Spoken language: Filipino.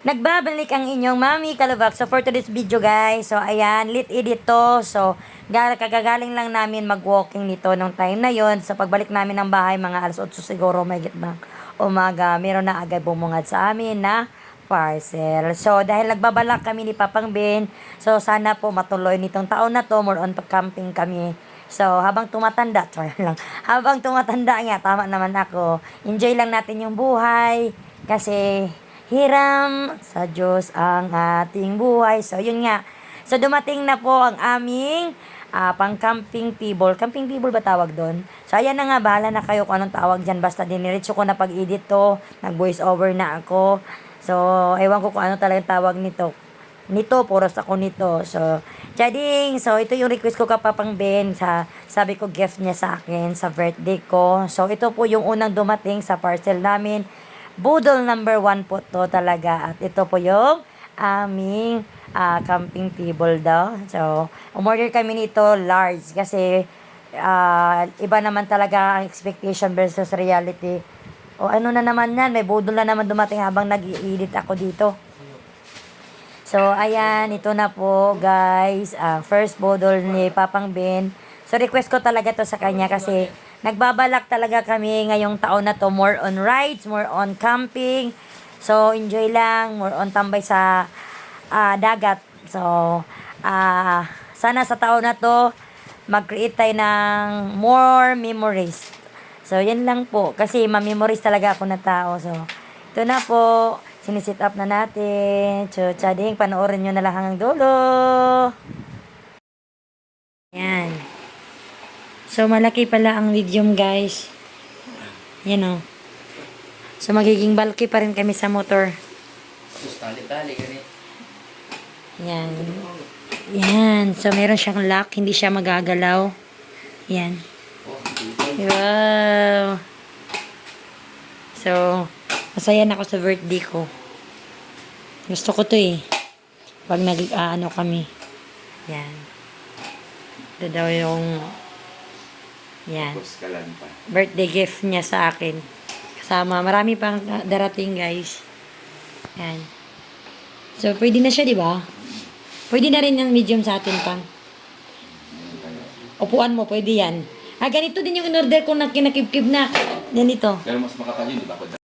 Nagbabalik ang inyong Mami Kalubak. So for today's video guys, so ayan, lit edit to. So kagagaling lang namin mag-walking nito nung time na yon. So pagbalik namin ng bahay, mga alas 8 siguro, may gitnang umaga, meron na agad bumungad sa amin na parcel. So dahil nagbabalak kami ni Papang Ben, so sana po matuloy nitong taon na to, more on camping kami. So, habang tumatanda, habang tumatanda nga, tama naman ako, enjoy lang natin yung buhay, kasi hiram sa Diyos ang ating buhay. So, yun nga. So, dumating na po ang aming pang-camping table. Camping table ba tawag doon? So, ayan na nga. Bahala na kayo kung anong tawag dyan. Basta diniretso ko na pag-edit to. Nag-voice over na ako. So, ewan ko kung ano talagang tawag nito. Puros ako nito. So, Chading, so ito yung request ko kay Papang Ben, sabi ko gift niya sa akin sa birthday ko. So, ito po yung unang dumating sa parcel namin. Budol number 1 po to talaga. At ito po yung aming camping table daw. So, umorder kami nito large kasi iba naman talaga ang expectation versus reality. O ano na naman yan, may budol na naman dumating habang nag-i-edit ako dito. So, ayan, ito na po, guys. First budol ni Papang Ben. So, request ko talaga to sa kanya kasi nagbabalak talaga kami ngayong taon na to. More on rides, more on camping. So, enjoy lang. More on tambay sa dagat. So, sana sa taon na to, mag-create tayo ng more memories. So, yan lang po. Kasi ma-memories talaga ako na tao. So, ito na po. Sinisit up na natin. So, Chading, panoorin nyo na lang hanggang dulo. Yan. So, malaki pala ang medium, guys. Yan o. So, magiging bulky pa rin kami sa motor. Tali-tali, ganit. Yan. Yan. So, meron siyang lock. Hindi siya magagalaw. Yan. Wow. So, masaya na ako sa birthday ko. Gusto ko to eh. Pag nag-ano kami. Yan. Ito daw yung yan. Birthday gift niya sa akin. Kasama. Marami pang darating, guys. Yan. So, pwede na siya, di ba? Pwede na rin yung medium sa atin pang. Upuan mo, pwede yan. Ganito din yung in-order ko na kinakib-kib na. Ganito. Pero mas makapal yun, di ba?